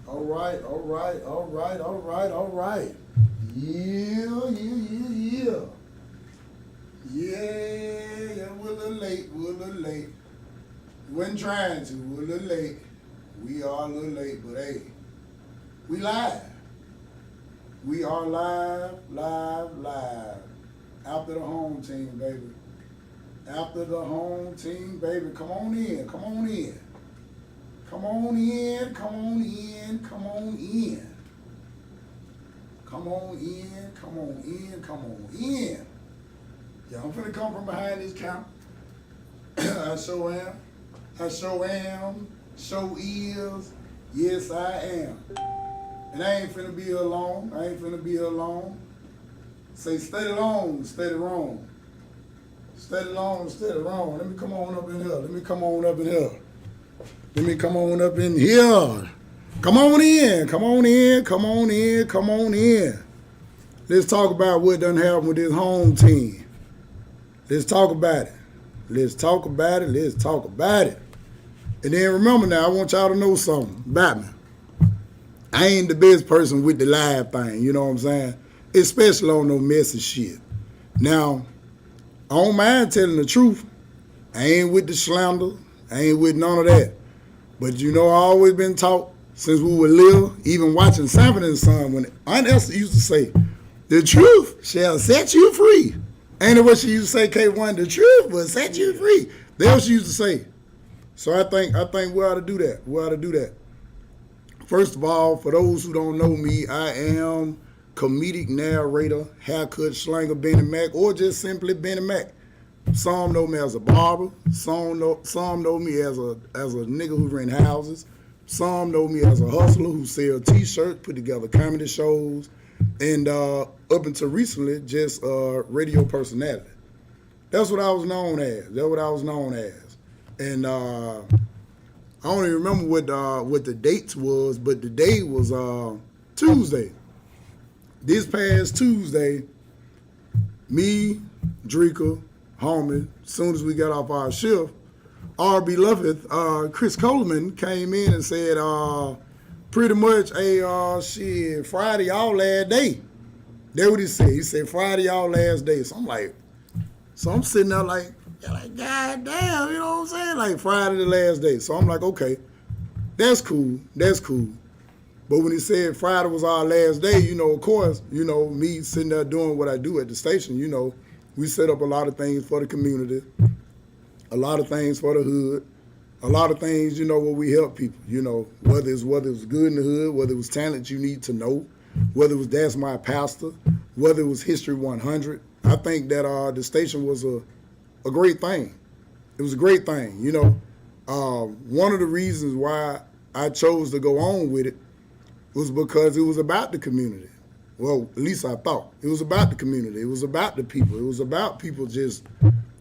All right, all right, all right, all right, all right. Yeah, yeah, yeah, yeah. Yeah, we're a little late, we're a little late. We wasn't trying to, we're a little late. We are a little late, but hey, we live. We are live, live, live. After the home team, baby. After the home team, baby. Come on in, come on in. Come on in, come on in, come on in. Come on in, come on in, come on in. Yeah, I'm finna come from behind this counter. I sure am. I sure am. Sure is. Yes, I am. And I ain't finna be here alone. I ain't finna be here alone. Say steady long, steady wrong. Steady long, steady wrong. Let me come on up in here. Let me come on up in here. Let me come on up in here. Come on in. Come on in. Come on in. Come on in. Let's talk about what done happened with this home team. Let's talk about it. Let's talk about it. Let's talk about it. And then remember now, I want y'all to know something about me. I ain't the best person with the live thing, you know what I'm saying? Especially on no messy shit. Now, I don't mind telling the truth. I ain't with the slander. I ain't with none of that. But you know, I always been taught since we were little, even watching Sanford and Son, when Aunt Esther used to say, the truth shall set you free. Ain't it what she used to say, K1? The truth will set you free. That's what she used to say. So I think we ought to do that. We ought to do that. First of all, for those who don't know me, I am comedic narrator, haircut slanger Benny Mac, or just simply Benny Mac. Some know me as a barber. Some know me as a nigga who rent houses. Some know me as a hustler who sell T-shirts, put together comedy shows, and up until recently, just radio personality. That's what I was known as. That's what I was known as. And I don't even remember what the dates was, but the day was Tuesday. This past Tuesday, me, Dreka, homie, as soon as we got off our shift, our beloved Chris Coleman came in and said, pretty much, hey, shit, Friday y'all last day. That's what he said. He said, Friday y'all last day. So I'm sitting there like, God damn, you know what I'm saying? Like Friday the last day. So I'm like, okay, that's cool. That's cool. But when he said Friday was our last day, you know, of course, you know, me sitting there doing what I do at the station, you know, we set up a lot of things for the community, a lot of things for the hood, a lot of things, you know, where we help people, you know, whether it's good in the hood, whether it was talent you need to know, whether it was That's My Pastor, whether it was History 100. I think that the station was a great thing. It was a great thing, you know. One of the reasons why I chose to go on with it was because it was about the community. Well, at least I thought. It was about the community. It was about the people. It was about people just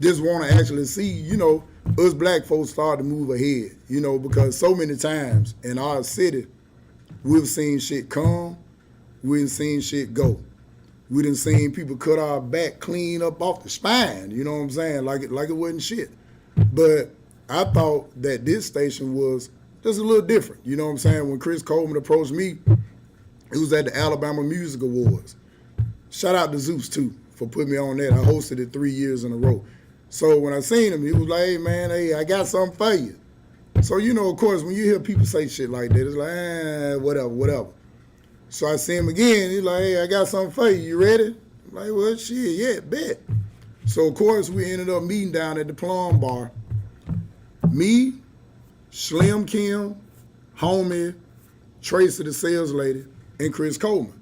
want to actually see, you know, us black folks start to move ahead, you know, because so many times in our city, we've seen shit come, we've seen shit go. We done seen people cut our back clean up off the spine, you know what I'm saying, like it wasn't shit. But I thought that this station was just a little different, you know what I'm saying? When Chris Coleman approached me, it was at the Alabama Music Awards. Shout out to Zeus, too, for putting me on that. I hosted it 3 years in a row. So when I seen him, he was like, hey, man, hey, I got something for you. So, you know, of course, when you hear people say shit like that, it's like, whatever. So I see him again. He's like, hey, I got something for you. You ready? I'm like, well, shit, yeah, bet. So, of course, we ended up meeting down at the Plum Bar. Me, Slim Kim, homie, Tracy, the sales lady, and Chris Coleman.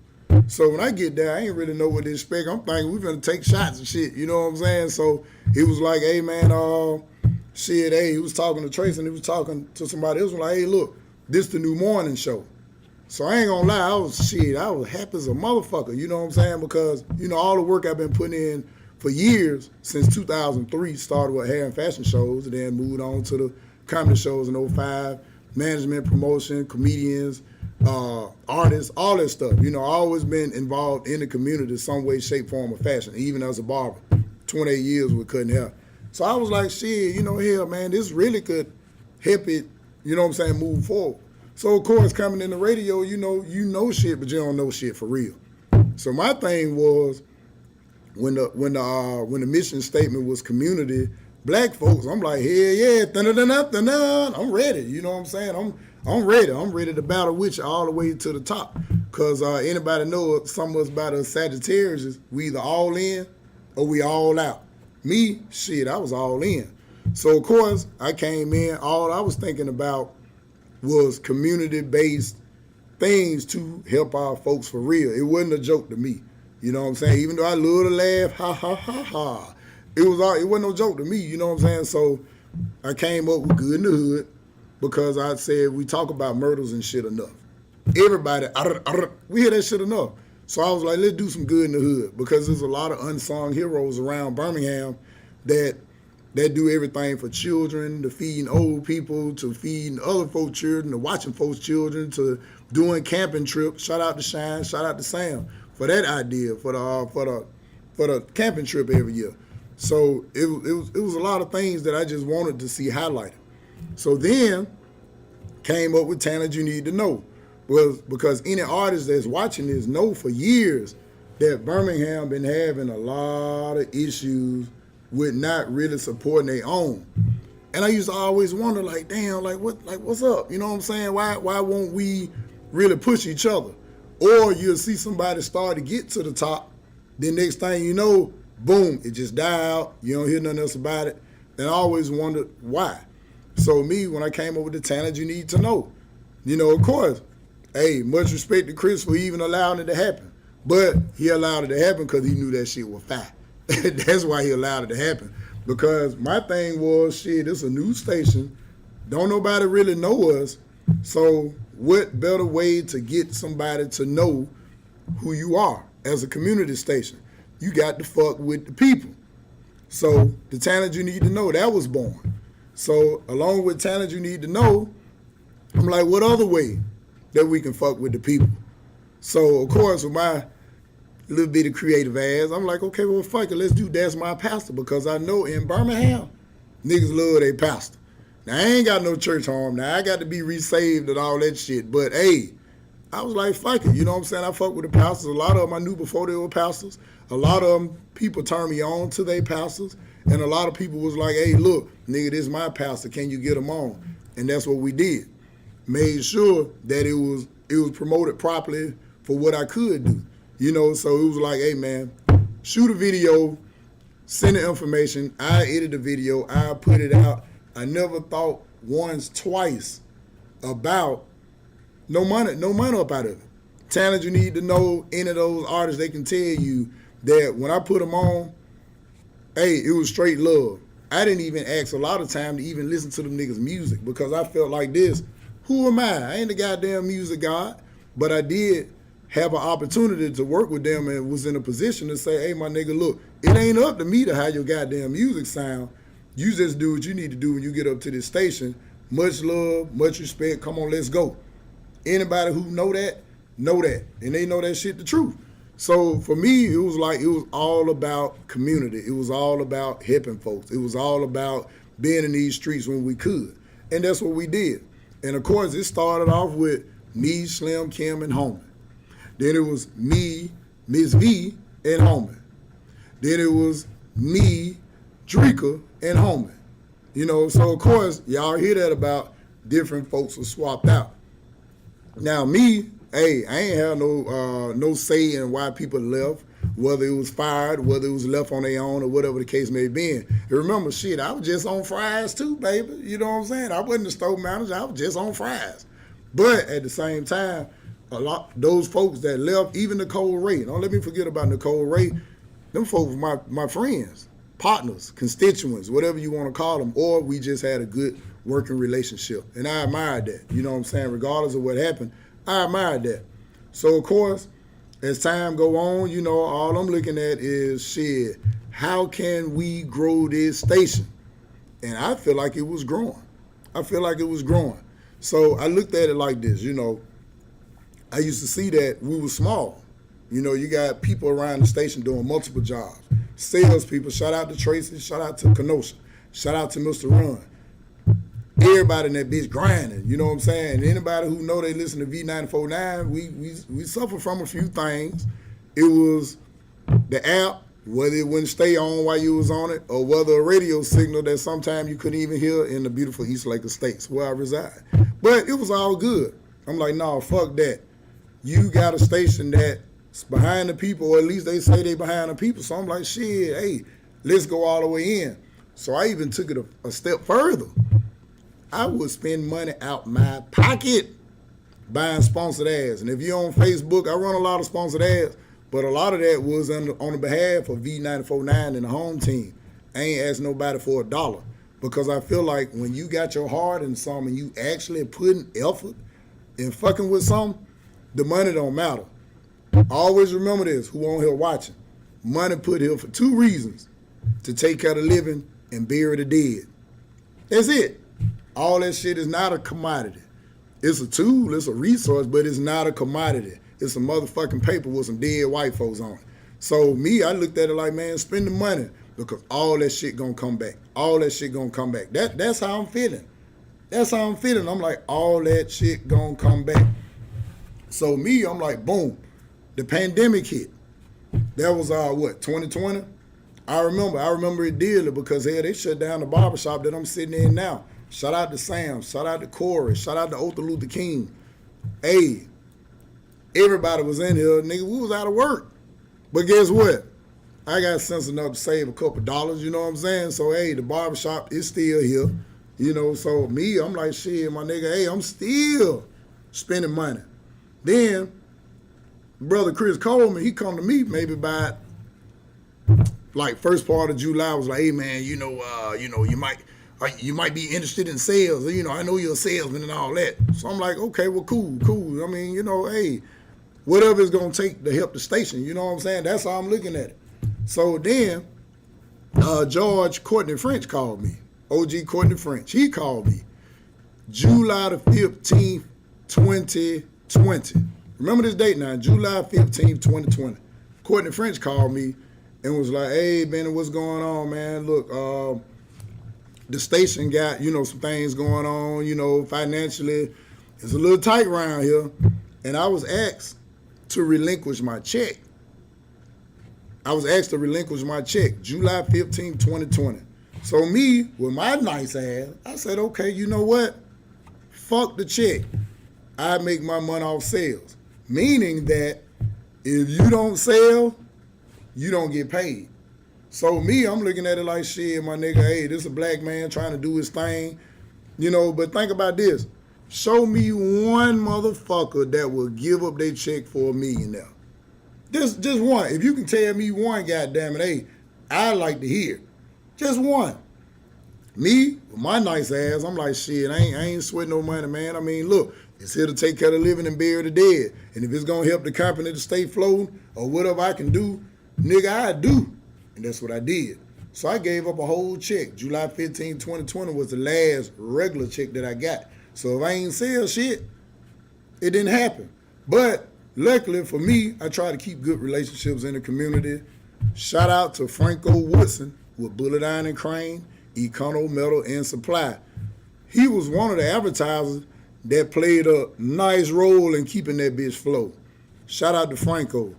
So when I get there, I ain't really know what to expect. I'm thinking we're gonna take shots and shit, you know what I'm saying? So he was like, hey, man, shit, hey, he was talking to Tracy and he was talking to somebody else. Like, hey, look, this the new morning show. So I ain't gonna lie, I was happy as a motherfucker, you know what I'm saying? Because, you know, all the work I've been putting in for years, since 2003, started with hair and fashion shows, and then moved on to the comedy shows in '05, management, promotion, comedians, artists, all that stuff. You know, I always been involved in the community some way, shape, form, or fashion, even as a barber. 28 years with cutting hair. So I was like, shit, you know, hell, man, this really could help it, you know what I'm saying, move forward. So of course, coming in the radio, you know shit, but you don't know shit for real. So my thing was when the mission statement was community black folks, I'm like, hell yeah, I'm ready. You know what I'm saying? I'm ready. I'm ready to battle with you all the way to the top. Cause anybody know something else about us Sagittarius, we either all in or we all out. Me, shit, I was all in. So of course I came in. All I was thinking about was community-based things to help our folks for real. It wasn't a joke to me. You know what I'm saying? Even though I love to laugh, ha ha ha ha. It wasn't no joke to me, you know what I'm saying? So I came up with Good in the Hood because I said we talk about murders and shit enough. Everybody, we hear that shit enough. So I was like, let's do some Good in the Hood because there's a lot of unsung heroes around Birmingham that do everything for children, to feeding old people, to feeding other folks' children, to watching folks' children, to doing camping trips. Shout out to Shine, shout out to Sam for that idea, for the camping trip every year. So it was a lot of things that I just wanted to see highlighted. So then came up with Talent You Need to Know. Because any artist that's watching this know for years that Birmingham been having a lot of issues with not really supporting their own. And I used to always wonder, like, damn, what's up? You know what I'm saying? Why won't we really push each other? Or you'll see somebody start to get to the top, then next thing you know, boom, it just died out. You don't hear nothing else about it. And I always wondered why. So me, when I came up with the Talent You Need to Know, of course, hey, much respect to Chris for even allowing it to happen. But he allowed it to happen because he knew that shit was fat. That's why he allowed it to happen. Because my thing was, shit, it's a news station. Don't nobody really know us. So what better way to get somebody to know who you are as a community station? You got to fuck with the people. So the Talent You Need to Know, that was born. So along with Talent You Need to Know, I'm like, what other way that we can fuck with the people? So of course, with my little bit of creative ass, I'm like, okay, well, fuck it, let's do That's My Pastor, because I know in Birmingham, niggas love their pastor. Now, I ain't got no church home. Now, I got to be resaved and all that shit. But, hey, I was like, fuck it. You know what I'm saying? I fuck with the pastors. A lot of them I knew before they were pastors. A lot of them, people turned me on to their pastors. And a lot of people was like, hey, look, nigga, this is my pastor. Can you get him on? And that's what we did. Made sure that it was promoted properly for what I could do. So it was like, hey, man, shoot a video, send the information. I edit the video. I put it out. I never thought once, twice about no money up out of it. Talent You Need to Know, any of those artists, they can tell you that when I put them on, hey, it was straight love. I didn't even ask a lot of time to even listen to them niggas' music because I felt like this, who am I? I ain't the goddamn music god, but I did have an opportunity to work with them and was in a position to say, hey, my nigga, look, it ain't up to me to how your goddamn music sound. You just do what you need to do when you get up to this station. Much love, much respect. Come on, let's go. Anybody who know that, and they know that shit the truth. So for me, it was all about community. It was all about helping folks. It was all about being in these streets when we could. And that's what we did. And of course, it started off with me, Slim, Kim, and Homan. Then it was me, Miss V, and Homan. Then it was me, Dreka, and Homan. So of course, y'all hear that about different folks were swapped out. Now me, hey, I ain't have no say in why people left, whether it was fired, whether it was left on their own, or whatever the case may be. And remember, shit, I was just on fries too, baby. You know what I'm saying? I wasn't the store manager, I was just on fries. But at the same time, those folks that left, even Nicole Ray, don't let me forget about Nicole Ray, them folks were my friends, partners, constituents, whatever you want to call them, or we just had a good working relationship. And I admired that, you know what I'm saying? Regardless of what happened, I admired that. So, of course, as time go on, all I'm looking at is, shit, how can we grow this station? And I feel like it was growing. So I looked at it like this, I used to see that we were small. You got people around the station doing multiple jobs. Salespeople, shout out to Tracy, shout out to Kenosha, shout out to Mr. Run. everybody in that bitch grinding. You know what I'm saying? Anybody who know they listen to V94.9, we suffer from a few things. It was the app, whether it wouldn't stay on while you was on it, or whether a radio signal that sometimes you couldn't even hear in the beautiful East Lake Estates where I reside. But it was all good. I'm like, nah, fuck that. You got a station that's behind the people, or at least they say they behind the people. So I'm like, shit, hey, let's go all the way in. So I even took it a step further. I would spend money out my pocket buying sponsored ads. And if you're on Facebook, I run a lot of sponsored ads, but a lot of that was on the behalf of V94.9 and the home team. I ain't asked nobody for $1 because I feel like when you got your heart in something and you actually putting effort in fucking with something, the money don't matter. Always remember this, who on here watching. Money put here for two reasons: to take care of the living and bury the dead. That's it. All that shit is not a commodity. It's a tool, it's a resource, but it's not a commodity. It's a motherfucking paper with some dead white folks on it. So me, I looked at it like, man, spend the money because all that shit gonna come back. All that shit gonna come back. That's how I'm feeling. That's how I'm feeling. I'm like, all that shit gonna come back. So me, I'm like, boom, the pandemic hit. That was 2020? I remember it dearly because hell, they shut down the barbershop that I'm sitting in now. Shout out to Sam, shout out to Corey, shout out to Otha Luther King. Hey, everybody was in here, nigga, we was out of work. But guess what? I got sense enough to save a couple dollars, you know what I'm saying? So hey, the barbershop is still here. You know, so me, I'm like, shit, my nigga, hey, I'm still spending money. Then, brother Chris Coleman, he come to me maybe by like first part of July, was like, hey man, you might be interested in sales. You know, I know you're a salesman and all that. So I'm like, okay, well, cool. I mean, you know, hey, whatever it's gonna take to help the station, you know what I'm saying? That's how I'm looking at it. So then, George Courtney French called me. OG Courtney French. He called me July the 15th, 2020. Remember this date now, July 15th, 2020. Courtney French called me and was like, hey, Benny, what's going on, man? Look, the station got, you know, some things going on, you know, financially. It's a little tight around here. And I was asked to relinquish my check. July 15th, 2020. So me, with my nice ass, I said, okay, you know what? Fuck the check. I make my money off sales. Meaning that if you don't sell, you don't get paid. So me, I'm looking at it like, shit, my nigga, hey, this is a black man trying to do his thing. You know, but think about this. Show me one motherfucker that will give up their check for $1 million now. Just one. If you can tell me one, goddammit, hey, I'd like to hear. Just one. Me, with my nice ass, I'm like, shit, I ain't sweating no money, man. I mean, look, it's here to take care of the living and bury the dead. And if it's gonna help the company to stay floating or whatever I can do, nigga, I do. And that's what I did. So I gave up a whole check. July 15, 2020 was the last regular check that I got. So if I ain't sell shit, it didn't happen. But luckily for me, I try to keep good relationships in the community. Shout out to Franco Woodson with Bullet Iron and Crane, Econo Metal and Supply. He was one of the advertisers that played a nice role in keeping that bitch flow. Shout out to Franco.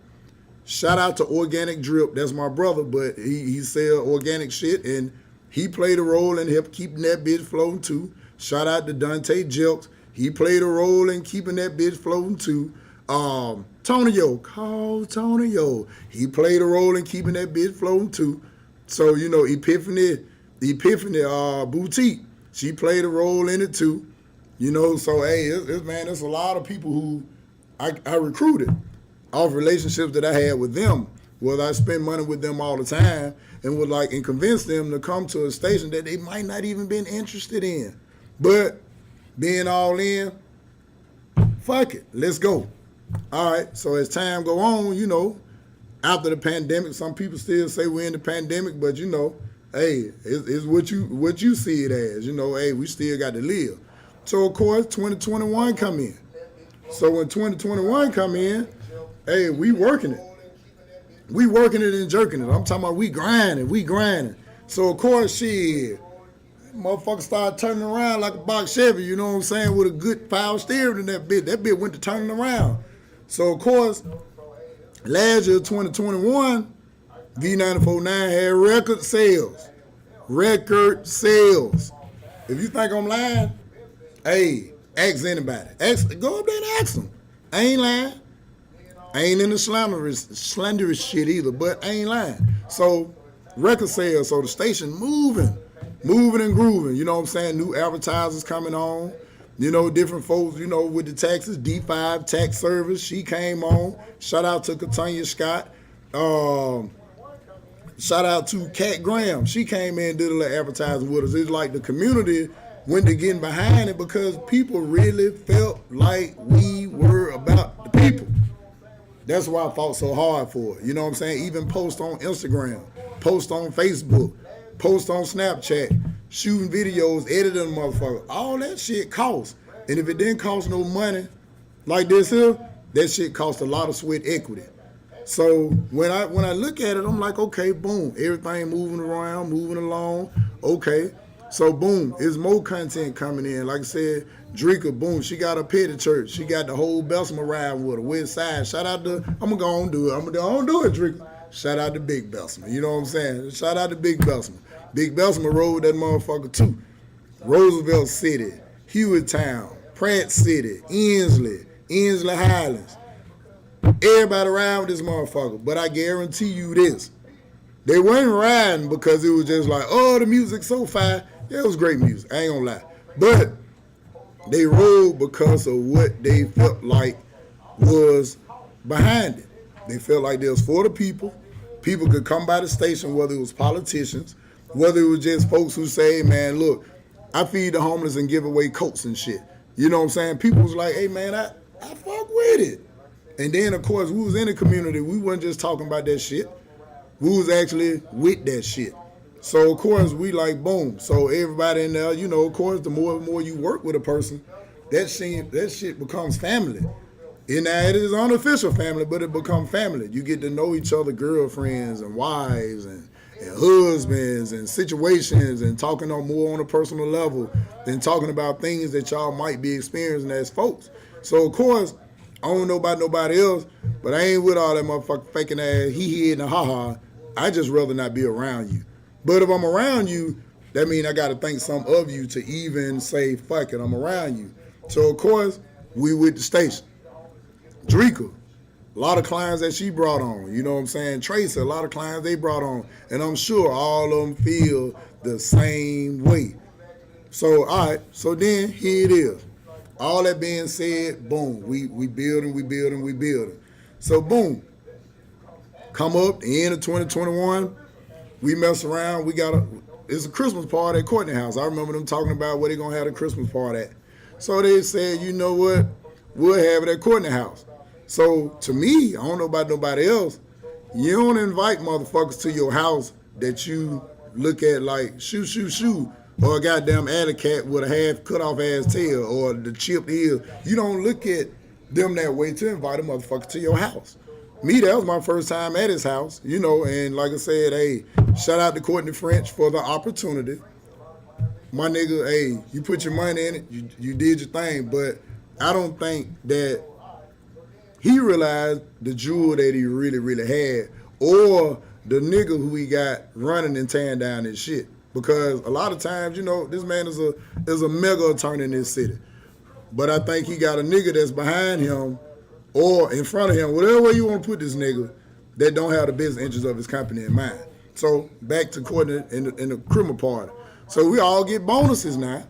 Shout out to Organic Drip. That's my brother, but he sell organic shit, and he played a role in help keeping that bitch floating too. Shout out to Dante Jelks. He played a role in keeping that bitch floating too. Tonyo, call Tonyo. He played a role in keeping that bitch floating too. So, you know, Epiphany Boutique, she played a role in it too. You know, so hey, there's a lot of people who I recruited off relationships that I had with them, whether I spend money with them all the time and would and convince them to come to a station that they might not even been interested in. But being all in, fuck it, let's go. All right, so as time go on, you know, after the pandemic, some people still say we're in the pandemic, but you know, hey, it's what you see it as. You know, hey, we still got to live. So of course, 2021 come in. So when 2021 come in, hey, we working it. We working it and jerking it. I'm talking about we grinding. So of course, shit, Motherfucker started turning around like a box Chevy, you know what I'm saying, with a good power steering in that bit. That bit went to turning around. So, of course, last year, 2021, V94.9 had record sales. Record sales. If you think I'm lying, hey, ask anybody. Go up there and ask them. I ain't lying. I ain't in the slanderous shit either, but I ain't lying. So, record sales, so the station moving and grooving, you know what I'm saying? New advertisers coming on, you know, different folks, you know, with the taxes, D5 tax service, she came on. Shout out to Katanya Scott. Shout out to Kat Graham. She came in and did a little advertising with us. It's like the community went to getting behind it because people really felt like we were about the people. That's why I fought so hard for it. You know what I'm saying? Even post on Instagram, post on Facebook, post on Snapchat, shooting videos, editing motherfucker. All that shit costs. And if it didn't cost no money like this here, that shit cost a lot of sweat equity. So when I look at it, I'm like, okay, boom, everything moving around, moving along, okay. So boom, there's more content coming in. Like I said, Drika, boom, she got a petty church. She got the whole Bessemer riding with her, West Side. Shout out to, I'm gonna go on do it. I'm gonna go on do it, Drika. Shout out to Big Bessemer, you know what I'm saying? Shout out to Big Bessemer. Big Bessemer rode that motherfucker too. Roosevelt City, Hewitttown, Pratt City, Inslee Highlands. Everybody around with this motherfucker. But I guarantee you this. They weren't riding because it was just like, oh, the music's so fire. Yeah, it was great music. I ain't gonna lie. But they rode because of what they felt like was behind it. They felt like it was for the people. People could come by the station, whether it was politicians, whether it was just folks who say, man, look, I feed the homeless and give away coats and shit. You know what I'm saying? People was like, hey, man, I fuck with it. And then, of course, we was in the community. We wasn't just talking about that shit. We was actually with that shit. So, of course, we like, boom. So everybody in there, you know, of course, the more and more you work with a person, that shit becomes family. And now it is unofficial family, but it becomes family. You get to know each other, girlfriends and wives and husbands and situations and talking on more on a personal level than talking about things that y'all might be experiencing as folks. So, of course, I don't know about nobody else, but I ain't with all that motherfucking faking ass he and the ha-ha. I just rather not be around you. But if I'm around you, that means I got to think some of you to even say, fuck it, I'm around you. So, of course, we with the station. Drika, a lot of clients that she brought on, you know what I'm saying? Tracy, a lot of clients they brought on. And I'm sure all of them feel the same way. So, all right, so then here it is. All that being said, boom, we building. So, boom, come up, the end of 2021, we mess around. It's a Christmas party at Courtney House. I remember them talking about where they going to have a Christmas party at. So they said, you know what, we'll have it at Courtney House. So to me, I don't know about nobody else, you don't invite motherfuckers to your house that you look at like shoo, or a goddamn alley cat with a half cut off ass tail or the chipped ear. You don't look at them that way to invite a motherfucker to your house. Me, that was my first time at his house, you know, and like I said, hey, shout out to Courtney French for the opportunity. My nigga, hey, you put your money in it, you did your thing, but I don't think that he realized the jewel that he really, really had, or the nigga who he got running and tearing down his shit. Because a lot of times, you know, this man is a mega attorney in this city. But I think he got a nigga that's behind him or in front of him, whatever way you want to put this nigga, that don't have the business interests of his company in mind. So back to Courtney in the criminal party. So we all get bonuses now.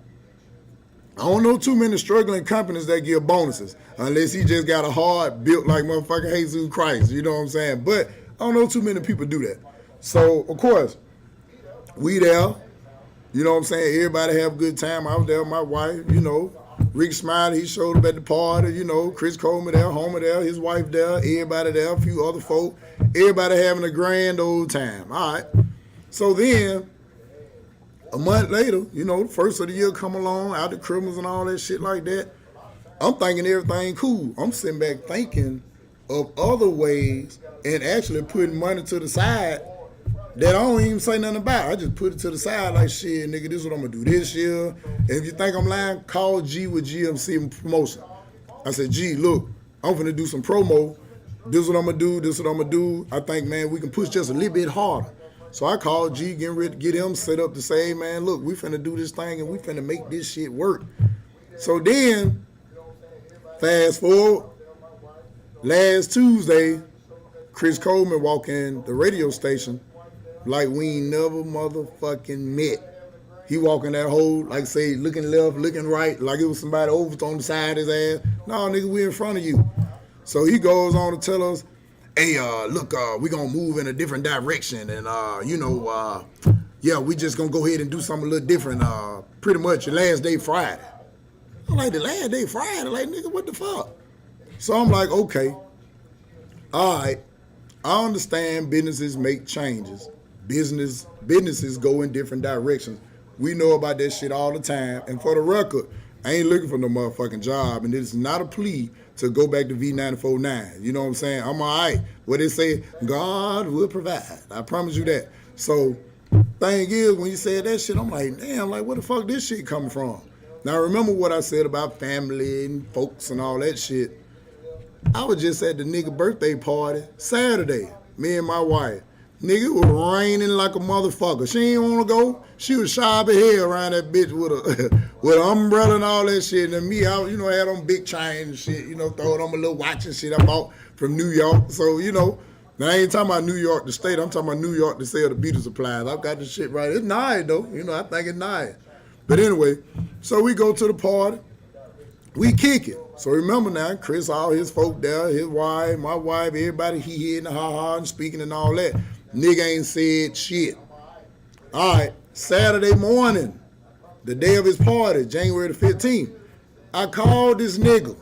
I don't know too many struggling companies that give bonuses, unless he just got a heart built like motherfucking Jesus Christ, you know what I'm saying? But I don't know too many people do that. So, of course, we there, you know what I'm saying? Everybody have a good time. I was there with my wife, you know. Rick Smiley, he showed up at the party, you know. Chris Coleman there, Homer there, his wife there, everybody there, a few other folk. Everybody having a grand old time. All right. So then, a month later, you know, the first of the year come along, out the Christmas and all that shit like that. I'm thinking everything cool. I'm sitting back thinking of other ways and actually putting money to the side that I don't even say nothing about. I just put it to the side like, shit, nigga, this is what I'm gonna do this year. And if you think I'm lying, call G with GMC promotion. I said, G, look, I'm finna do some promo. This is what I'm gonna do, this is what I'm gonna do. I think, man, we can push just a little bit harder. So I called G, getting ready to get him set up to say, hey, man, look, we finna do this thing and we finna make this shit work. So then, fast forward, last Tuesday, Chris Coleman walk in the radio station like we ain't never motherfucking met. He walking that hole, like say, looking left, looking right, like it was somebody over on the side of his ass. No, nigga, we in front of you. So he goes on to tell us, hey, look, we gonna move in a different direction, and yeah, we just gonna go ahead and do something a little different. Pretty much the last day Friday. I'm like, the last day Friday? Like, nigga, what the fuck? So I'm like, okay, all right, I understand businesses make changes. Businesses go in different directions. We know about that shit all the time. And for the record, I ain't looking for no motherfucking job, and it's not a plea to go back to V94.9. You know what I'm saying? I'm all right. What they say, God will provide. I promise you that. So, thing is, when you said that shit, I'm like, damn, like, where the fuck this shit coming from? Now, remember what I said about family and folks and all that shit. I was just at the nigga birthday party Saturday, me and my wife. Nigga, it was raining like a motherfucker. She ain't want to go. She was shy as hell around that bitch with an umbrella and all that shit. And me, I had on big chain and shit, throw it on my little watch and shit I bought from New York. So, now I ain't talking about New York, the state. I'm talking about New York to sell the beauty supplies. I've got the shit right. It's nice, though. I think it's nice. But anyway, so we go to the party. We kick it. So remember now, Chris, all his folk there, his wife, my wife, everybody, he hitting the ha-ha and speaking and all that. Nigga ain't said shit. All right, Saturday morning, the day of his party, January the 15th, I called this nigga.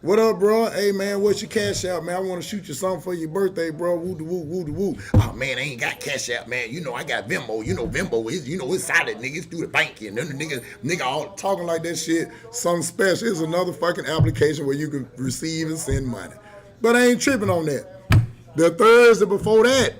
What up, bro? Hey, man, what's your cash out, man? I want to shoot you something for your birthday, bro. Woo-de-woo, woo-de-woo. Oh, man, I ain't got cash out, man. I got Venmo. Venmo is, it's solid, nigga. It's through the bank. And then the nigga all talking like that shit. Something special. It's another fucking application where you can receive and send money. But I ain't tripping on that. The Thursday before that,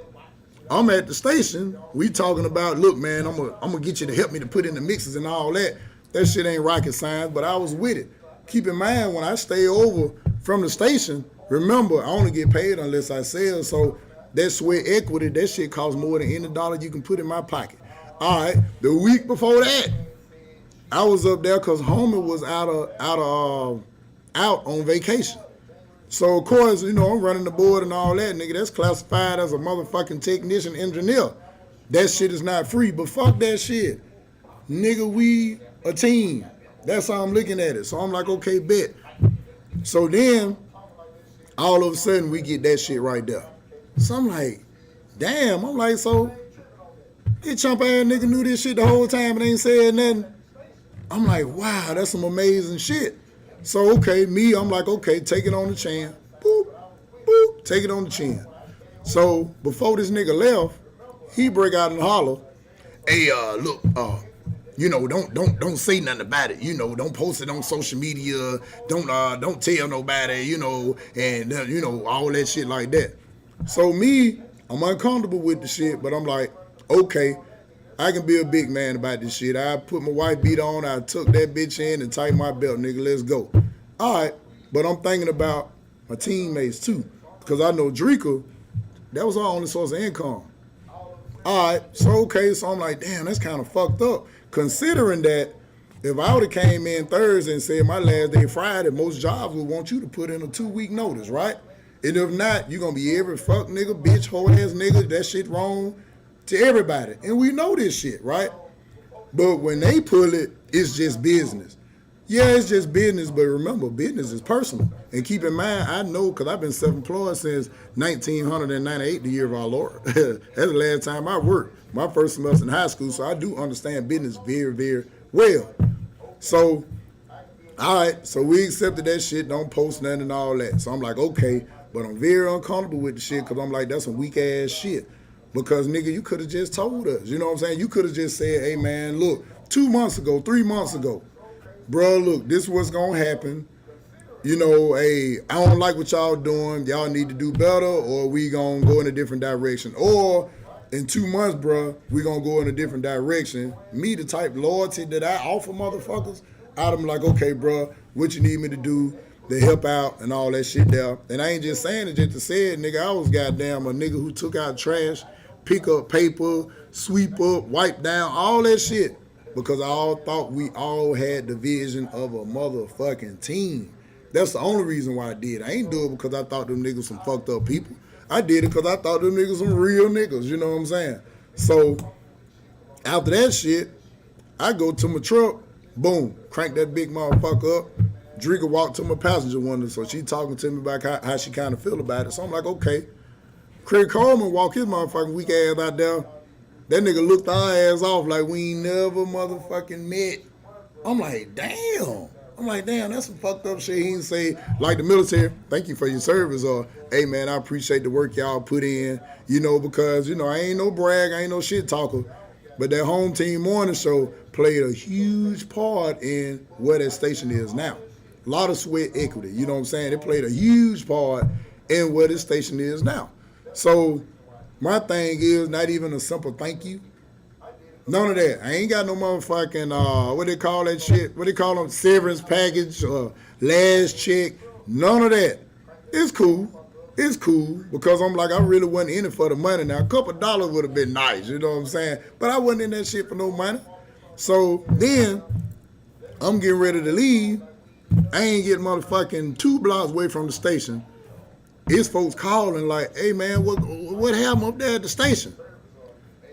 I'm at the station. We talking about, look, man, I'm gonna get you to help me to put in the mixes and all that. That shit ain't rocket science, but I was with it. Keep in mind, when I stay over from the station, remember, I only get paid unless I sell, so that sweat equity, that shit costs more than any dollar you can put in my pocket. All right, the week before that, I was up there because homie was out on vacation. So, of course, I'm running the board and all that, nigga. That's classified as a motherfucking technician engineer. That shit is not free, but fuck that shit. Nigga, we a team. That's how I'm looking at it. So I'm like, okay, bet. So then, all of a sudden, we get that shit right there. So I'm like, damn. I'm like, so, this chump ass nigga knew this shit the whole time and ain't said nothing. I'm like, wow, that's some amazing shit. So, okay, I'm like, okay, take it on the chin. Boop, boop, take it on the chin. So, before this nigga left, he break out and holler, hey, look, don't say nothing about it. Don't post it on social media. Don't tell nobody, and, all that shit like that. So, I'm uncomfortable with the shit, but I'm like, okay, I can be a big man about this shit. I put my white beat on, I took that bitch in and tightened my belt, nigga, let's go. All right, but I'm thinking about my teammates too, because I know Dreka, that was our only source of income. All right, so I'm like, damn, that's kind of fucked up. Considering that if I would have came in Thursday and said my last day Friday, most jobs would want you to put in a 2-week notice, right? And if not, you're going to be every fuck nigga, bitch, whole ass nigga, that shit wrong to everybody. And we know this shit, right? But when they pull it, it's just business. Yeah, it's just business, but remember, business is personal. And keep in mind, I know, because I've been self-employed since 1998, the year of our Lord. That's the last time I worked. My first semester in high school, so I do understand business very, very well. So, all right, so we accepted that shit, don't post nothing and all that. So I'm like, okay, but I'm very uncomfortable with the shit, because I'm like, that's some weak-ass shit. Because, nigga, you could have just told us. You know what I'm saying? You could have just said, hey, man, look, 2 months ago, 3 months ago, bro, look, this is what's going to happen. Hey, I don't like what y'all doing. Y'all need to do better, or we going to go in a different direction. Or in 2 months, bro, we gonna go in a different direction. Me, the type of loyalty that I offer motherfuckers, I'm like, okay, bro, what you need me to do to help out and all that shit there. And I ain't just saying it just to say it, nigga. I was goddamn a nigga who took out trash, pick up paper, sweep up, wipe down, all that shit. Because I all thought we all had the vision of a motherfucking team. That's the only reason why I did. I ain't do it because I thought them niggas some fucked up people. I did it because I thought them niggas some real niggas, you know what I'm saying? So, after that shit, I go to my truck, boom, crank that big motherfucker up. Drika walked to my passenger window, so she talking to me about how she kind of feel about it. So I'm like, okay. Craig Coleman walk his motherfucking weak ass out there. That nigga looked our ass off like we ain't never motherfucking met. I'm like, damn, that's some fucked up shit. He didn't say, like the military, thank you for your service, or, hey, man, I appreciate the work y'all put in, because, I ain't no brag, I ain't no shit talker. But that home team morning show played a huge part in where that station is now. A lot of sweat equity, you know what I'm saying? It played a huge part in where this station is now. So my thing is not even a simple thank you. None of that. I ain't got no motherfucking, what they call that shit? What they call them? Severance package or last check. None of that. It's cool. It's cool because I'm like, I really wasn't in it for the money. Now, a couple dollars would have been nice, you know what I'm saying? But I wasn't in that shit for no money. So then I'm getting ready to leave. I ain't getting motherfucking 2 blocks away from the station. His folks calling like, hey, man, what happened up there at the station?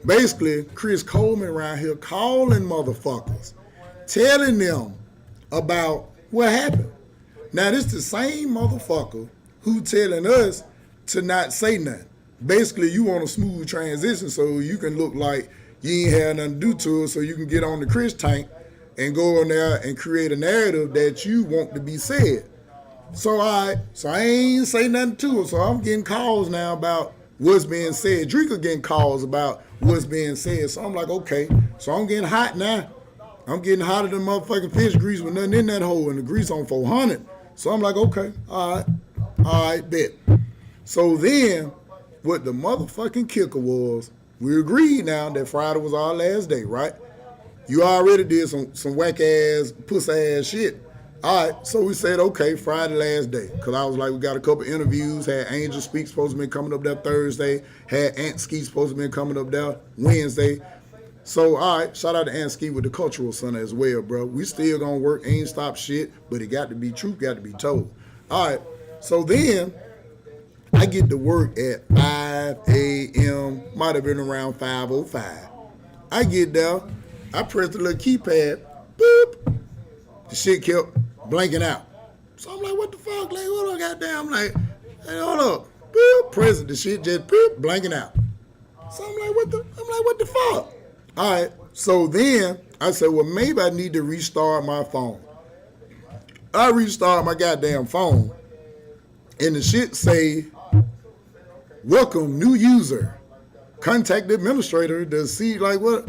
Basically, Chris Coleman around here calling motherfuckers, telling them about what happened. Now, this the same motherfucker who telling us to not say nothing. Basically, you want a smooth transition so you can look like you ain't had nothing to do to it, so you can get on the Chris tank and go on there and create a narrative that you want to be said. So I ain't say nothing to her. So I'm getting calls now about what's being said. Drika getting calls about what's being said. So I'm like, okay. So I'm getting hot now. I'm getting hotter than motherfucking fish grease with nothing in that hole, and the grease on 400. So I'm like, okay, all right, bet. So then, what the motherfucking kicker was, we agreed now that Friday was our last day, right? You already did some whack ass, puss ass shit. All right, so we said, okay, Friday last day. Because I was like, we got a couple interviews. Had Angel Speak supposed to be coming up there Thursday. Had Ant Ski supposed to be coming up there Wednesday. So, all right, shout out to Ant Ski with the Cultural Center as well, bro. We still going to work, ain't stop shit, but it got to be truth, got to be told. All right, so then I get to work at 5 a.m., might have been around 5:05. I get there, I press the little keypad, boop, the shit kept blanking out. So I'm like, what the fuck? Like, hold on, goddamn. I'm like, hey, hold up. Boop, press it. The shit just boop, blanking out. So I'm like, what the fuck? All right. So then I said, well, maybe I need to restart my phone. I restart my goddamn phone, and the shit say, welcome, new user. Contact the administrator to see, like, what.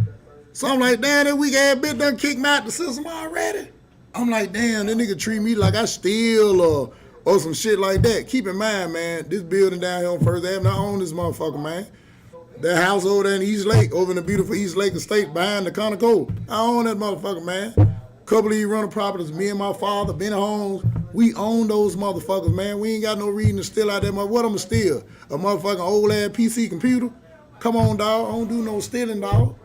So I'm like, damn, that weak ass bitch done kicked me out the system already. I'm like, damn, that nigga treat me like I steal or some shit like that. Keep in mind, man, this building down here on First Avenue, I own this motherfucker, man. That house over there in East Lake, over in the beautiful East Lake Estate behind the Conoco, I own that motherfucker, man. Couple of you rental properties, me and my father, Benny Holmes, we own those motherfuckers, man. We ain't got no reason to steal out that motherfucker. What I'm gonna steal? A motherfucking old ass PC computer? Come on, dog. I don't do no stealing, dog.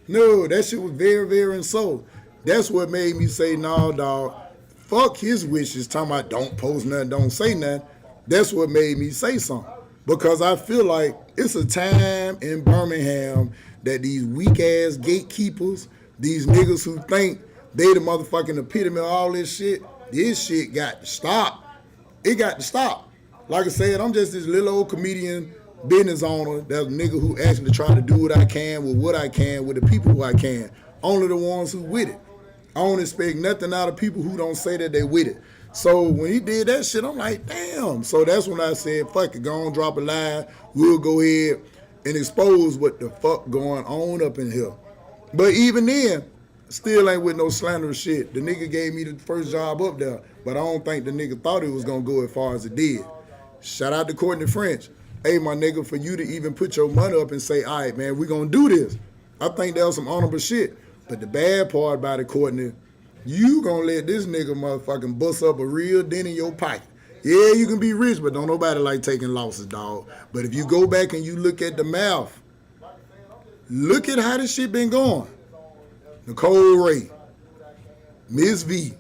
No, that shit was very, very insulting. That's what made me say, nah, dog, fuck his wishes, talking about don't post nothing, don't say nothing. That's what made me say something. Because I feel like it's a time in Birmingham that these weak-ass gatekeepers, these niggas who think they the motherfucking epitome of all this shit got to stop. It got to stop. Like I said, I'm just this little old comedian business owner that's a nigga who actually try to do what I can with the people who I can. Only the ones who with it. I don't expect nothing out of people who don't say that they with it. So when he did that shit, I'm like, damn. So that's when I said, fuck it, go on, drop a line. We'll go ahead and expose what the fuck going on up in here. But even then, still ain't with no slanderous shit. The nigga gave me the first job up there, but I don't think the nigga thought it was gonna go as far as it did. Shout out to Courtney French. hey, my nigga, for you to even put your money up and say, all right, man, we gonna do this. I think that was some honorable shit. But the bad part about it, Courtney, you gonna let this nigga motherfucking bust up a real dent in your pocket. Yeah, you can be rich, but don't nobody like taking losses, dog. But if you go back and you look at the math, look at how this shit been going. Nicole Ray, Miss V,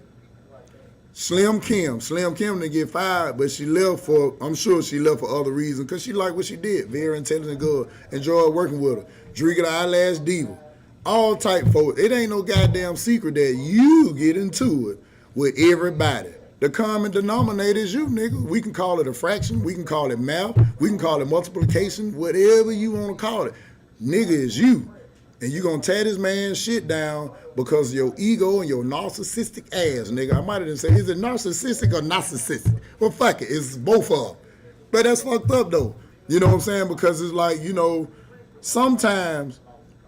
Slim Kim. Slim Kim didn't get fired, but she left for, I'm sure she left for other reasons, because she liked what she did. Very intelligent girl. Enjoyed working with her. Drika the Eyelash Diva. All type folks. It ain't no goddamn secret that you get into it with everybody. The common denominator is you, nigga. We can call it a fraction. We can call it math. We can call it multiplication. Whatever you want to call it. Nigga is you. And you gonna tear this man's shit down because of your ego and your narcissistic ass, nigga. I might have said, is it narcissistic or narcissistic? Well, fuck it. It's both of them. But that's fucked up, though. You know what I'm saying? Because it's like, you know, sometimes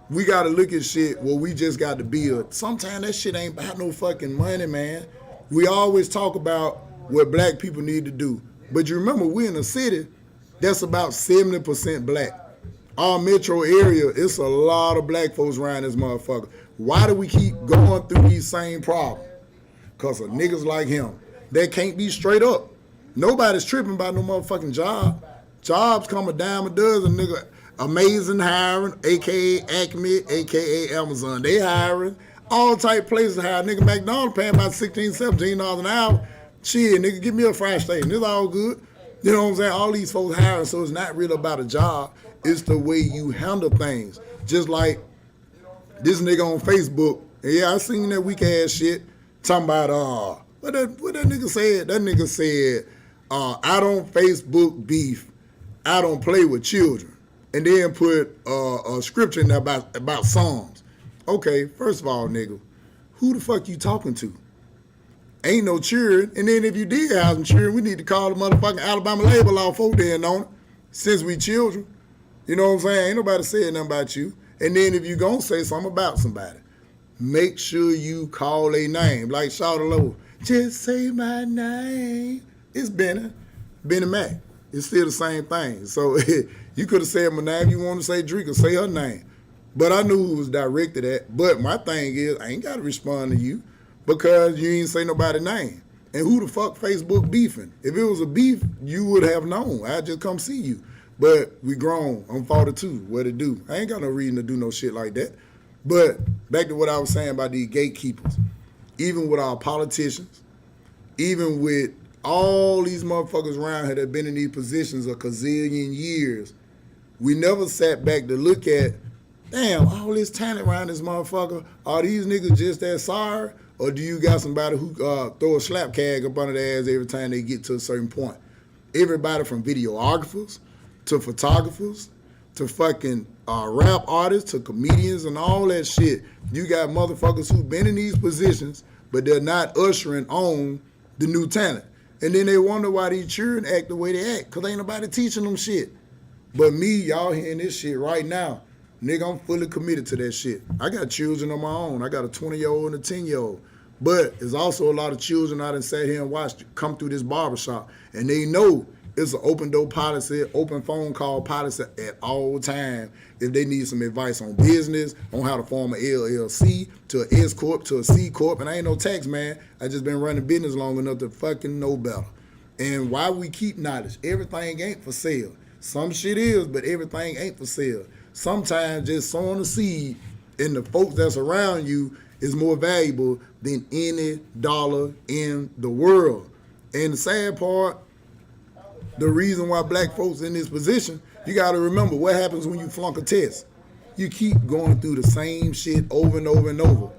we got to look at shit where we just got to build. Sometimes that shit ain't about no fucking money, man. We always talk about what black people need to do. But you remember, we in a city that's about 70% black. Our metro area, it's a lot of black folks around this motherfucker. Why do we keep going through these same problems? Because of niggas like him. They can't be straight up. Nobody's tripping about no motherfucking job. Jobs come a dime a dozen, nigga. Amazing hiring, a.k.a. Acme, a.k.a. Amazon. They hiring. All type places hire. Nigga, McDonald's paying about $16, $17 an hour. Shit, nigga, give me a fried steak. It's all good. You know what I'm saying? All these folks hiring, so it's not really about a job. It's the way you handle things. Just like this nigga on Facebook. Yeah, I seen that weak ass shit. Talking about, what that nigga said? That nigga said, I don't Facebook beef. I don't play with children. And then put a scripture in there about Psalms. Okay, first of all, nigga, who the fuck you talking to? Ain't no children. And then if you did have some children, we need to call the motherfucking Alabama labor law folk then on it, since we children. You know what I'm saying? Ain't nobody saying nothing about you. And then if you gonna say something about somebody, make sure you call a name. Like Shawty Low, just say my name. It's Benny Mac. It's still the same thing. So you could have said my name. You want to say Drika, say her name. But I knew who was directed at. But my thing is, I ain't got to respond to you because you ain't say nobody's name. And who the fuck Facebook beefing? If it was a beef, you would have known. I'd just come see you. But we grown. I'm 42. What to do? I ain't got no reason to do no shit like that. But back to what I was saying about these gatekeepers. Even with our politicians, even with all these motherfuckers around here that have been in these positions a gazillion years, we never sat back to look at, damn, all this talent around this motherfucker, are these niggas just that sorry? Or do you got somebody who throw a slap cag up under their ass every time they get to a certain point? Everybody from videographers to photographers to fucking rap artists to comedians and all that shit. You got motherfuckers who've been in these positions, but they're not ushering on the new talent. And then they wonder why these children act the way they act, because ain't nobody teaching them shit. But me, y'all hearing this shit right now, nigga, I'm fully committed to that shit. I got children of my own. I got a 20-year-old and a 10-year-old. But there's also a lot of children I done sat here and watched come through this barbershop, and they know it's an open door policy, open phone call policy at all times if they need some advice on business, on how to form an LLC, to an S Corp, to a C Corp, and I ain't no tax man. I just been running business long enough to fucking know better. And why we keep knowledge? Everything ain't for sale. Some shit is, but everything ain't for sale. Sometimes just sowing a seed in the folks that's around you is more valuable than any dollar in the world. And the sad part, the reason why black folks in this position, you got to remember what happens when you flunk a test. You keep going through the same shit over and over and over.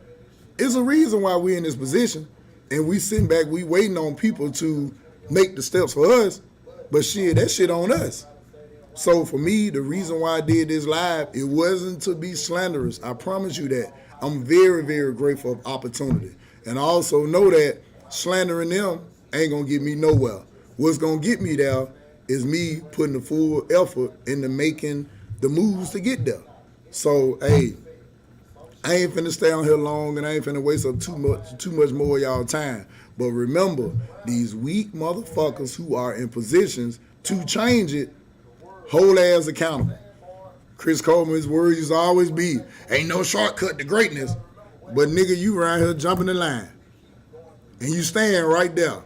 It's a reason why we're in this position, and we sitting back, we waiting on people to make the steps for us, but shit, that shit on us. So for me, the reason why I did this live, it wasn't to be slanderous. I promise you that. I'm very, very grateful of opportunity. And I also know that slandering them ain't going to get me nowhere. What's going to get me there is me putting the full effort into making the moves to get there. So, hey, I ain't finna stay on here long, and I ain't finna waste up too much more of y'all time. But remember, these weak motherfuckers who are in positions to change it, whole ass accountable. Chris Coleman, his words used to always be, ain't no shortcut to greatness, but nigga, you around here jumping the line. And you stand right there.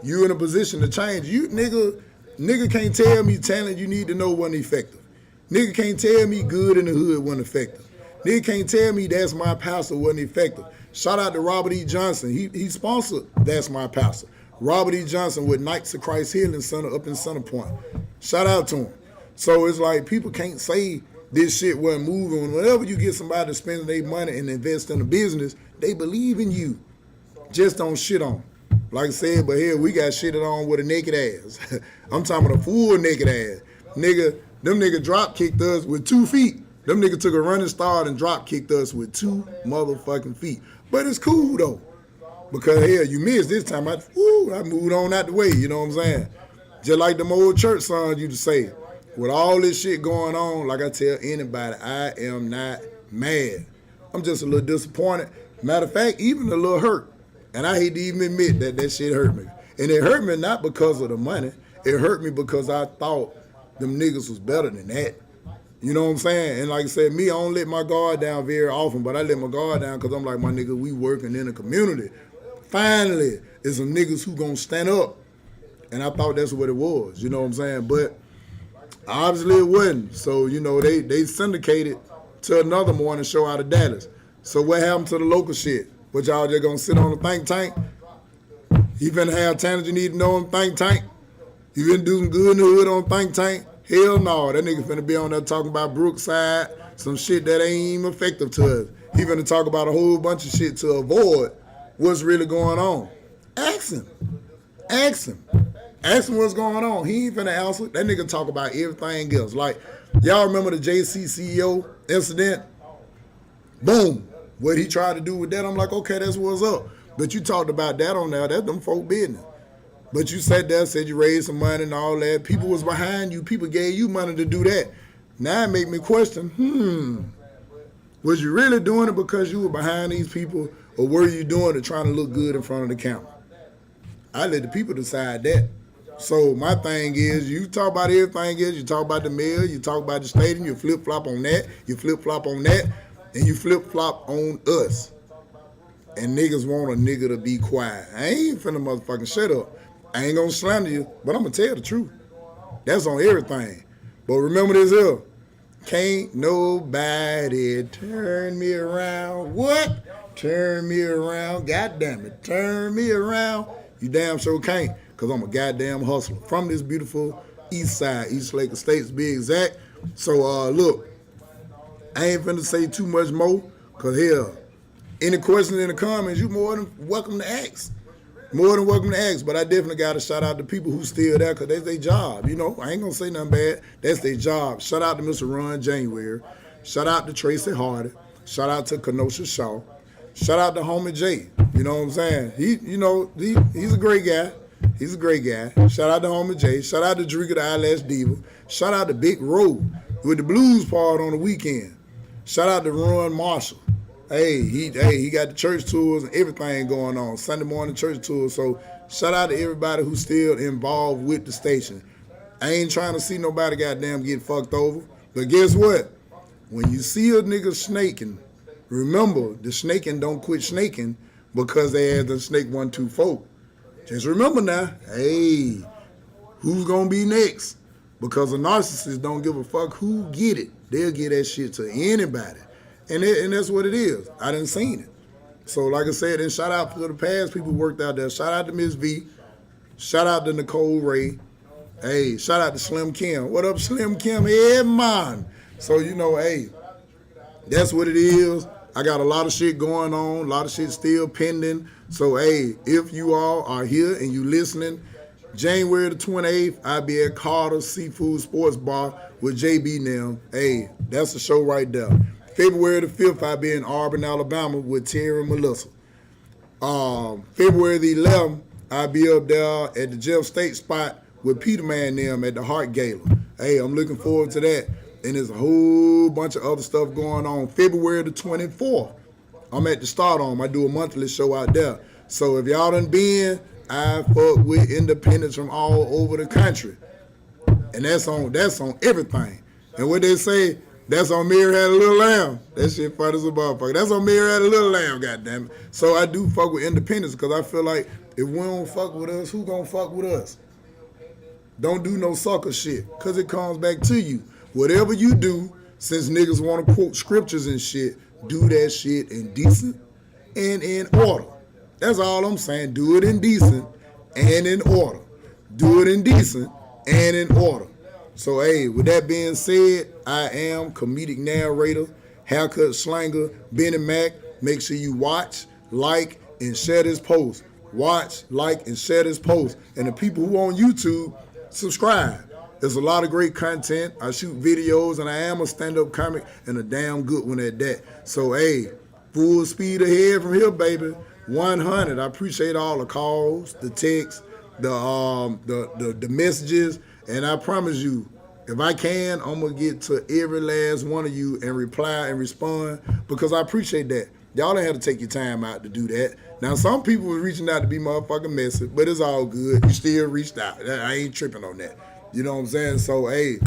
You in a position to change. You nigga can't tell me talent you need to know wasn't effective. Nigga can't tell me good in the hood wasn't effective. Nigga can't tell me That's My Pastor wasn't effective. Shout out to Robert E. Johnson. He sponsored That's My Pastor. Robert E. Johnson with Knights of Christ Healing Center up in Center Point. Shout out to him. So it's like people can't say this shit wasn't moving. Whenever you get somebody to spend their money and invest in a business, they believe in you. Just don't shit on. Like I said, but here we got shitted on with a naked ass. I'm talking about a full naked ass. Nigga, them nigga drop kicked us with 2 feet. Them nigga took a running start and drop kicked us with 2 motherfucking feet. But it's cool though. Because hell, you missed this time. I moved on out the way, you know what I'm saying? Just like them old church songs used to say. With all this shit going on, like I tell anybody, I am not mad. I'm just a little disappointed. Matter of fact, even a little hurt. And I hate to even admit that shit hurt me. And it hurt me not because of the money. It hurt me because I thought them niggas was better than that. You know what I'm saying? And like I said, me, I don't let my guard down very often, but I let my guard down because I'm like, my nigga, we working in a community. Finally, there's some niggas who gonna stand up. And I thought that's what it was, you know what I'm saying? But obviously it wasn't. So, you know, they syndicated to another morning show out of Dallas. So what happened to the local shit? What y'all just gonna sit on the think tank? You finna have talent you need to know on think tank? You finna do some good in the hood on think tank? Hell no, that nigga finna be on there talking about Brookside, some shit that ain't even effective to us. He finna talk about a whole bunch of shit to avoid what's really going on. Ask him. Ask him. Ask him what's going on. He ain't finna answer. That nigga talk about everything else. Like, y'all remember the JC CEO incident? Boom. What he tried to do with that, I'm like, okay, that's what's up. But you talked about that on there, that's them folk business. But you sat there, said you raised some money and all that. People was behind you. People gave you money to do that. Now it make me question, was you really doing it because you were behind these people, or were you doing it trying to look good in front of the camera? I let the people decide that. So my thing is, you talk about everything else. You talk about the mayor, you talk about the stadium, you flip-flop on that, you flip-flop on that, and you flip-flop on us. And niggas want a nigga to be quiet. I ain't finna motherfucking shut up. I ain't gonna slander you, but I'm gonna tell the truth. That's on everything. But remember this here. Can't nobody turn me around. What? Turn me around. God damn it. Turn me around. You damn sure can't, because I'm a goddamn hustler from this beautiful east side, East Lake Estates to be exact. So look, I ain't finna say too much more, because hell, any questions in the comments, you more than welcome to ask. More than welcome to ask, but I definitely got to shout out to people who still there, because that's their job. You know, I ain't going to say nothing bad. That's their job. Shout out to Mr. Ron January. Shout out to Tracy Hardy. Shout out to Kenosha Shaw. Shout out to Homie Jay. You know what I'm saying? He's a great guy. He's a great guy. Shout out to Homie Jay. Shout out to Drika the Eyelash Diva. Shout out to Big Road with the blues part on the weekend. Shout out to Ron Marshall. Hey, he got the church tours and everything going on. Sunday morning church tours. So shout out to everybody who's still involved with the station. I ain't trying to see nobody goddamn get fucked over. But guess what? When you see a nigga snaking, remember the snaking don't quit snaking because they had the snake 124. Just remember now, hey, who's gonna be next? Because a narcissist don't give a fuck who get it. They'll get that shit to anybody. And that's what it is. I done seen it. So like I said, and shout out to the past people who worked out there. Shout out to Miss V. Shout out to Nicole Ray. Hey, shout out to Slim Kim. What up, Slim Kim? Hey, man. So, you know, hey, that's what it is. I got a lot of shit going on. A lot of shit still pending. So, hey, if you all are here and you listening, January the 28th, I'll be at Carter's Seafood Sports Bar with JB now. Hey, that's the show right there. February the 5th, I'll be in Auburn, Alabama with Terry and Melissa. February the 11th, I'll be up there at the Jeff State spot with Peter Man and them at the Heart Gala. Hey, I'm looking forward to that. And there's a whole bunch of other stuff going on. February the 24th, I'm at the Stardome. I do a monthly show out there. So if y'all done been, I fuck with independents from all over the country. And that's on everything. And what they say, that's on Mary Had a Little Lamb. That shit funny as a motherfucker. That's on Mary Had a Little Lamb, goddamn it. So I do fuck with independence because I feel like if we don't fuck with us, who gonna fuck with us? Don't do no sucker shit because it comes back to you. Whatever you do, since niggas want to quote scriptures and shit, do that shit in decent and in order. That's all I'm saying. Do it in decent and in order. Do it in decent and in order. So, hey, with that being said, I am comedic narrator, haircut slanger, Benny Mac. Make sure you watch, like, and share this post. Watch, like, and share this post. And the people who on YouTube, subscribe. There's a lot of great content. I shoot videos, and I am a stand-up comic, and a damn good one at that. So, hey, full speed ahead from here, baby. 100. I appreciate all the calls, the texts, the messages, and I promise you, if I can, I'm gonna get to every last one of you and reply and respond because I appreciate that. Y'all don't have to take your time out to do that. Now, some people were reaching out to be motherfucking messy, but it's all good. You still reached out. I ain't tripping on that. You know what I'm saying? So, hey,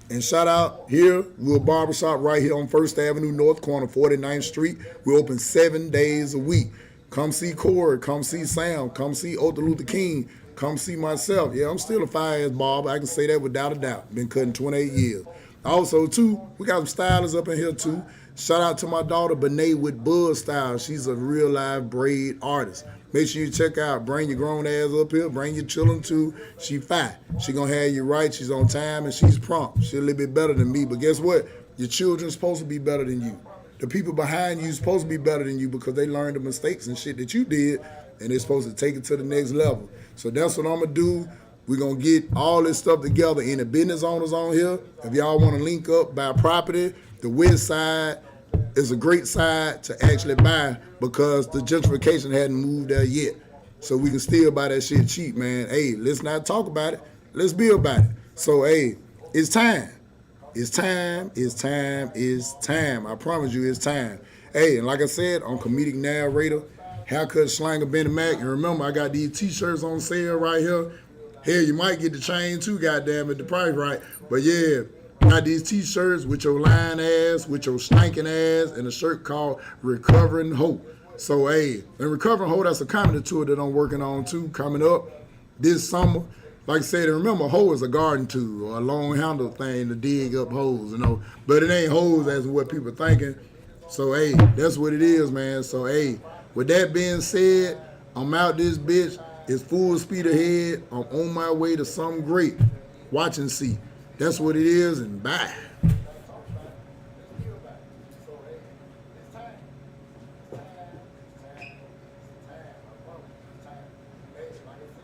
and shout out here, we're a barbershop right here on 1st Avenue North corner, 49th Street. We're open 7 days a week. Come see Corey, come see Sam, come see Otto Luther King, come see myself. Yeah, I'm still a fire-ass barber. I can say that without a doubt. Been cutting 28 years. Also, too, we got some stylists up in here, too. Shout out to my daughter, Benet with Buzz Style. She's a real-life braid artist. Make sure you check out. Bring your grown ass up here. Bring your children, too. She fine. She gonna have you right. She's on time, and she's prompt. She's a little bit better than me. But guess what? Your children's supposed to be better than you. The people behind you supposed to be better than you because they learned the mistakes and shit that you did, and they're supposed to take it to the next level. So that's what I'm going to do. We're going to get all this stuff together. Any business owners on here, if y'all want to link up, buy property, the west side is a great side to actually buy because the gentrification hadn't moved there yet. So we can still buy that shit cheap, man. Hey, let's not talk about it. Let's be about it. So, hey, it's time. It's time, it's time, it's time. I promise you it's time. Hey, and like I said, I'm comedic narrator, haircut slanger Benny Mac. And remember, I got these t-shirts on sale right here. Hell, you might get the chain too, goddamn it, the price right. But yeah, got these t-shirts with your lying ass, with your stinking ass, and a shirt called Recovering Hope. So hey, and Recovering Hope, that's a comedy tour that I'm working on too, coming up this summer. Like I said, remember, a hoe is a garden tool or a long handle thing to dig up holes, you know. But it ain't holes as what people thinking. So, hey, that's what it is, man. So, hey, with that being said, I'm out this bitch. It's full speed ahead. I'm on my way to something great. Watch and see. That's what it is, and bye.